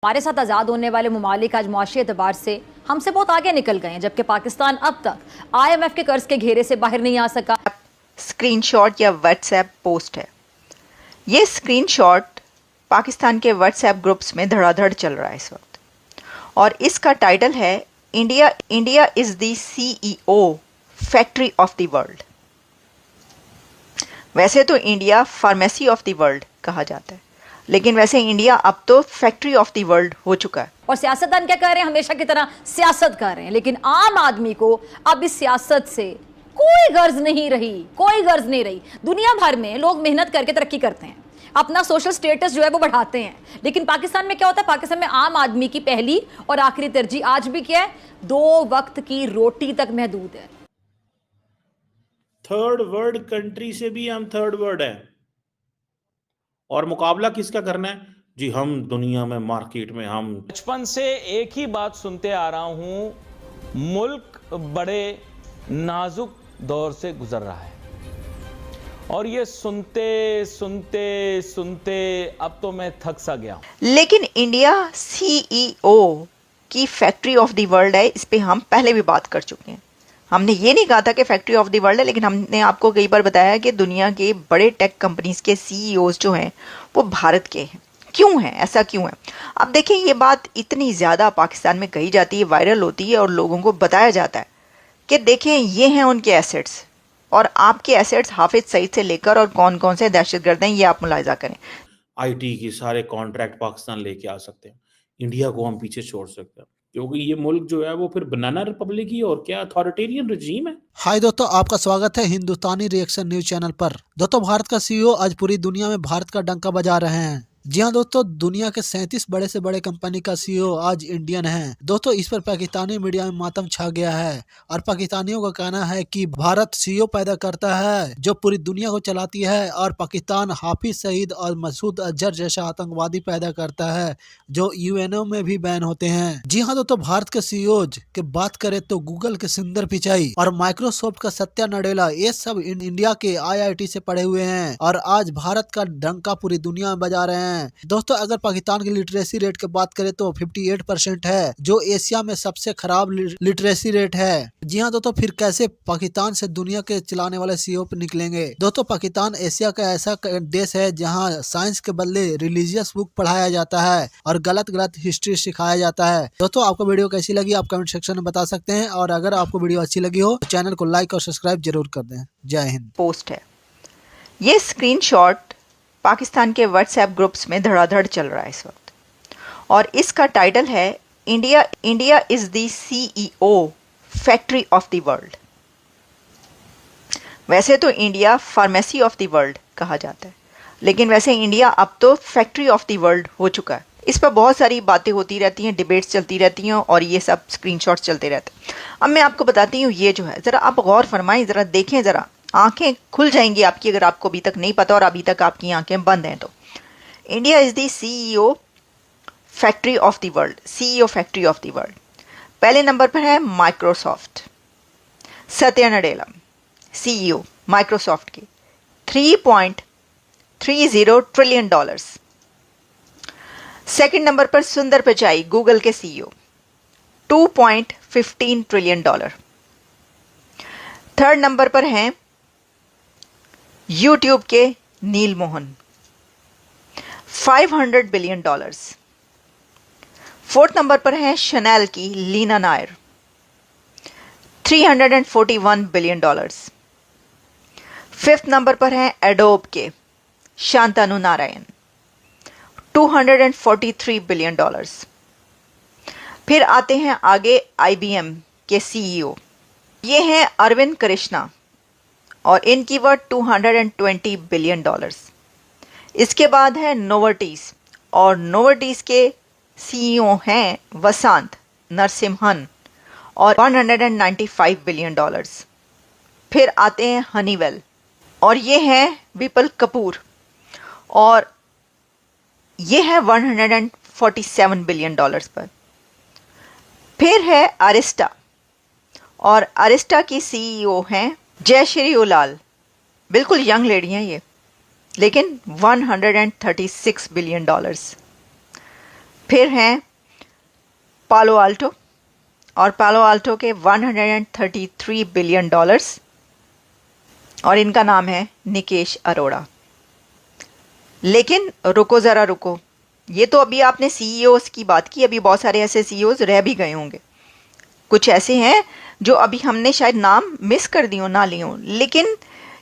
हमारे साथ आज़ाद होने वाले ममालिक आज मुआशी एतबार से हमसे बहुत आगे निकल गए हैं, जबकि पाकिस्तान अब तक IMF के कर्ज के घेरे से बाहर नहीं आ सका। स्क्रीनशॉट या व्हाट्सएप पोस्ट है। ये स्क्रीनशॉट पाकिस्तान के व्हाट्सएप ग्रुप्स में धड़ाधड़ चल रहा है इस वक्त, और इसका टाइटल है India is the CEO factory of the world. वैसे तो India pharmacy of the world कहा जाता है, लेकिन वैसे इंडिया अब तो फैक्ट्री ऑफ द वर्ल्ड हो चुका है। और सियासतदान क्या कर रहे हैं? हमेशा की तरह सियासत कर रहे हैं, लेकिन आम आदमी को अब इस सियासत से कोई गर्ज नहीं रही। दुनिया भर में लोग मेहनत करके तरक्की करते हैं, अपना सोशल स्टेटस जो है वो बढ़ाते हैं, लेकिन पाकिस्तान में क्या होता है? पाकिस्तान में आम आदमी की पहली और आखिरी तरजीह आज भी क्या है? 2 वक्त की रोटी तक महदूद है। थर्ड वर्ल्ड कंट्री से भी हम थर्ड वर्ल्ड है, और मुकाबला किसका करना है जी? हम दुनिया में, मार्केट में हम बचपन से एक ही बात सुनते आ रहा हूं, मुल्क बड़े नाजुक दौर से गुजर रहा है, और ये सुनते अब तो मैं थक सा गया। लेकिन इंडिया CEO की फैक्ट्री ऑफ द वर्ल्ड है, इस पे हम पहले भी बात कर चुके हैं। हमने ये नहीं कहा था कि फैक्ट्री ऑफ द वर्ल्ड है, लेकिन हमने आपको कई बार बताया कि दुनिया के बड़े टेक कंपनीज के CEOs जो हैं वो भारत के हैं। क्यों है ऐसा? क्यों है? अब देखें, ये बात इतनी ज़्यादा पाकिस्तान में कही जाती है, वायरल होती है, और लोगों को बताया जाता है कि देखें ये हैं उनके एसेट्स, और आपके एसेट्स हाफिज सईद से लेकर और कौन कौन से दहशतगर्द हैं ये आप मुलाहिजा करें। IT के सारे कॉन्ट्रैक्ट पाकिस्तान लेके आ सकते हैं, इंडिया को हम पीछे छोड़ सकते हैं, क्योंकि ये मुल्क जो है वो फिर बनाना रिपब्लिक ही और क्या अथॉरिटेरियन रजीम है। हाय दोस्तों, आपका स्वागत है हिंदुस्तानी रिएक्शन न्यूज चैनल पर। दोस्तों, भारत का CEO आज पूरी दुनिया में भारत का डंका बजा रहे हैं। जी हाँ दोस्तों, दुनिया के 37 बड़े से बड़े कंपनी का CEO आज इंडियन है। दोस्तों, इस पर पाकिस्तानी मीडिया में मातम छा गया है, और पाकिस्तानियों का कहना है कि भारत CEO पैदा करता है जो पूरी दुनिया को चलाती है, और पाकिस्तान हाफिज सईद और मसूद अजहर जैसा आतंकवादी पैदा करता है जो UNO में भी बैन होते हैं। जी हाँ दोस्तों, भारत के CEOs की बात करें तो गूगल के सुंदर पिचाई और माइक्रोसॉफ्ट का सत्या नडेला, ये सब इंडिया के IIT से पढ़े हुए हैं, और आज भारत का डंका पूरी दुनिया में बजा रहे हैं। दोस्तों, अगर पाकिस्तान की लिटरेसी रेट की बात करें तो 58% है, जो एशिया में सबसे खराब लिटरेसी रेट है। जी हाँ दोस्तों, फिर कैसे पाकिस्तान से दुनिया के चलाने वाले CEO पे निकलेंगे? दोस्तों, पाकिस्तान एशिया का ऐसा देश है जहाँ साइंस के बदले रिलीजियस बुक पढ़ाया जाता है और गलत हिस्ट्री सिखाया जाता है। दोस्तों, आपको वीडियो कैसी लगी आप कमेंट सेक्शन में बता सकते हैं, और अगर आपको वीडियो अच्छी लगी हो तो चैनल को लाइक और सब्सक्राइब जरूर कर दें। जय हिंद। पोस्ट है। ये स्क्रीनशॉट पाकिस्तान के व्हाट्सएप ग्रुप्स में धड़ाधड़ चल रहा है इस वक्त, और इसका टाइटल है India is the CEO factory of the world. वैसे तो India pharmacy of the world कहा जाता है, लेकिन वैसे इंडिया अब तो फैक्ट्री ऑफ द वर्ल्ड हो चुका है। इस पर बहुत सारी बातें होती रहती हैं, डिबेट्स चलती रहती हैं, और ये सब स्क्रीनशॉट्स चलते रहते हैं। अब मैं आपको बताती हूँ, ये जो है ज़रा आप गौर फरमाएं, ज़रा देखें, ज़रा आंखें खुल जाएंगी आपकी अगर आपको अभी तक नहीं पता और अभी तक आपकी आंखें बंद हैं तो। India is the CEO factory of the world, CEO factory of the world. पहले नंबर पर है Microsoft, Satya Nadella CEO Microsoft की, $3.30 ट्रिलियन। सेकंड नंबर पर सुंदर पिचाई, गूगल के CEO, $2.15 ट्रिलियन। थर्ड नंबर पर हैं YouTube के Neel Mohan, $500 billion. Fourth number पर हैं शनेल की Leena Nair, $341 billion. Fifth number पर हैं एडोब के शांतनु नारायण, $243 बिलियन। फिर आते हैं आगे IBM के CEO, ये हैं अरविंद कृष्णा, और इनकी वर्थ $220 बिलियन। इसके बाद है नोवर्टिस, और नोवर्टिस के CEO हैं वसंत नरसिम्हन, और $195 बिलियन। फिर आते हैं हनीवेल, और ये हैं विपुल कपूर, और ये है $147 बिलियन पर। फिर है अरिस्टा, और अरिस्टा की CEO हैं जयश्री उलाल, बिल्कुल यंग लेडी हैं ये, लेकिन $136 बिलियन। फिर हैं पालो आल्टो, और पालो आल्टो के 133 बिलियन डॉलर्स, और इनका नाम है निकेश अरोड़ा। लेकिन रुको ज़रा रुको, ये तो अभी आपने सीईओज़ की बात की, अभी बहुत सारे ऐसे सीईओज़ रह भी गए होंगे, कुछ ऐसे हैं जो अभी हमने शायद नाम मिस कर दियो ना लियो। लेकिन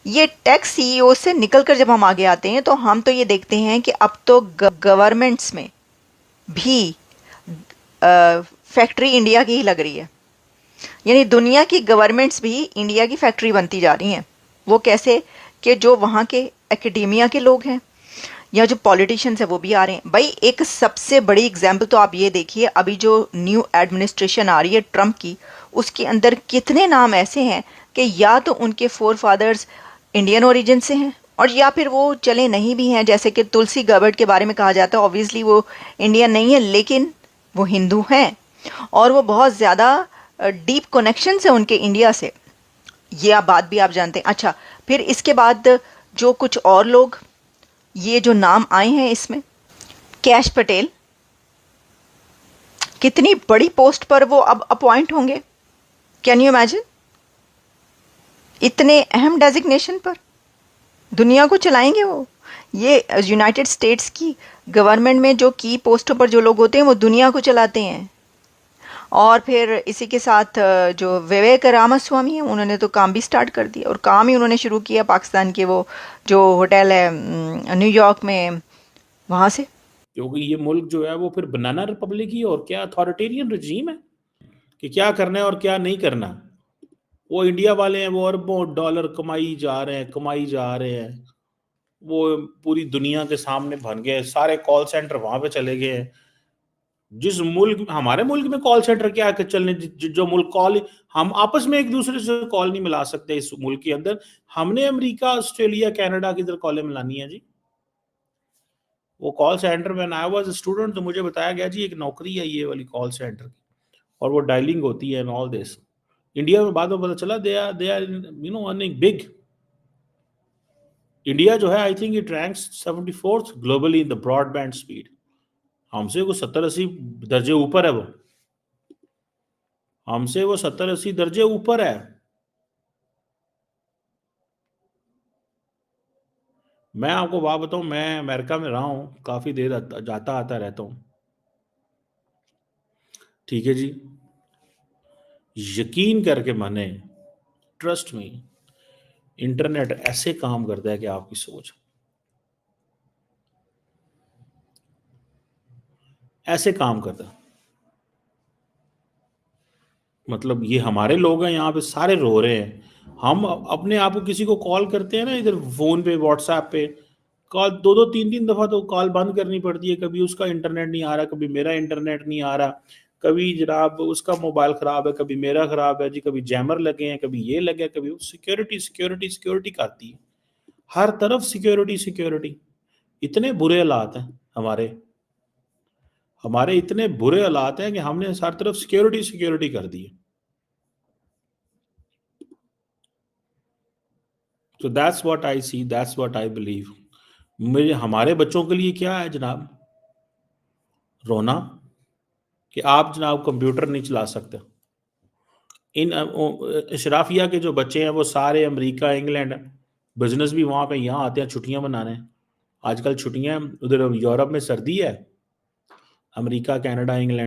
ये टेक सीईओ से निकलकर जब हम आगे आते हैं तो हम तो ये देखते हैं कि अब तो गवर्नमेंट्स में भी फैक्ट्री इंडिया की ही लग रही है, यानी दुनिया की गवर्नमेंट्स भी इंडिया की फैक्ट्री बनती जा रही हैं। वो कैसे कि जो वहाँ के एकेडेमिया के लोग हैं या जो पॉलिटिशियंस हैं वो भी आ रहे हैं। भाई एक सबसे बड़ी एग्जांपल तो आप ये देखिए, अभी जो न्यू एडमिनिस्ट्रेशन आ रही है ट्रम्प की, उसके अंदर कितने नाम ऐसे हैं कि या तो उनके फोर फादर्स इंडियन ओरिजिन से हैं और या फिर वो चले नहीं भी हैं, जैसे कि तुलसी गबर्ट के बारे में कहा जाता है। ऑब्वियसली वो इंडियन नहीं है लेकिन वो हिंदू हैं और वो बहुत ज़्यादा डीप कनेक्शन है उनके इंडिया से, ये आप बात भी आप जानते हैं। अच्छा, फिर इसके बाद जो कुछ और लोग, ये जो नाम आए हैं इसमें, कैश पटेल, कितनी बड़ी पोस्ट पर वो अब अपॉइंट होंगे, कैन यू इमेजिन, इतने अहम डेजिग्नेशन पर दुनिया को चलाएंगे वो। ये यूनाइटेड स्टेट्स की गवर्नमेंट में जो की पोस्टों पर जो लोग होते हैं वो दुनिया को चलाते हैं। और फिर इसी के साथ जो विवेक रामास्वामी हैं उन्होंने तो काम भी स्टार्ट कर दिया, और काम ही उन्होंने शुरू किया पाकिस्तान के वो जो होटल है न्यूयॉर्क में, वहाँ से। क्योंकि ये मुल्क जो है वो फिर बनाना रिपब्लिक ही और क्या अथॉरिटेरियन रजीम है कि क्या करना है और क्या नहीं करना। वो इंडिया वाले हैं, वो अरबों डॉलर कमाई जा रहे हैं, वो पूरी दुनिया के सामने बन गए, सारे कॉल सेंटर वहां पे चले गए हैं। जिस मुल्क, हमारे मुल्क में कॉल सेंटर क्या है चलने, जो मुल्क कॉल, हम आपस में एक दूसरे से कॉल नहीं मिला सकते इस मुल्क के अंदर, हमने अमेरिका, ऑस्ट्रेलिया, कनाडा की इधर कॉलें मिलानी है जी। वो कॉल सेंटर में आई वाज स्टूडेंट तो मुझे बताया गया जी एक नौकरी है ये वाली कॉल सेंटर की, और वो डायलिंग होती है एंड ऑल दिस। इंडिया में बाद में पता चला they are you know earning big. India जो है I think it ranks 74th globally in the broadband speed. हमसे वो 70-80 दर्जे ऊपर है, वो हमसे वो 70-80 दर्जे ऊपर है। मैं आपको बात बताऊं, मैं अमेरिका में रहा हूं, काफी देर जाता आता रहता हूं, ठीक है जी। यकीन करके माने, ट्रस्ट में, इंटरनेट ऐसे काम करता है कि आपकी सोच ऐसे काम करता है। मतलब ये हमारे लोग हैं यहाँ पे, सारे रो रहे हैं। हम अपने आप को किसी को कॉल करते हैं ना, इधर फोन पे, व्हाट्सएप पे कॉल 2-2 3-3 दफा तो कॉल बंद करनी पड़ती है। कभी उसका इंटरनेट नहीं आ रहा, कभी मेरा इंटरनेट नहीं आ रहा, कभी जनाब उसका मोबाइल खराब है, कभी मेरा खराब है जी, कभी जैमर लगे हैं, कभी ये लगे, कभी सिक्योरिटी सिक्योरिटी सिक्योरिटी करती है, हर तरफ सिक्योरिटी सिक्योरिटी। इतने बुरे हालात हैं हमारे इतने बुरे हालात हैं कि हमने हर तरफ सिक्योरिटी सिक्योरिटी कर दी है। तो that's what I see, that's what I believe. मेरे हमारे बच्चों के लिए क्या है जनाब, रोना कि आप जनाब कंप्यूटर नहीं चला सकते। इन अशराफिया के जो बच्चे हैं वो सारे अमेरिका, इंग्लैंड, बिजनेस भी वहां पे यहाँ आते हैं छुट्टियां मनाने। आजकल छुट्टियां, उधर यूरोप में सर्दी है, अमेरिका, कनाडा, इंग्लैंड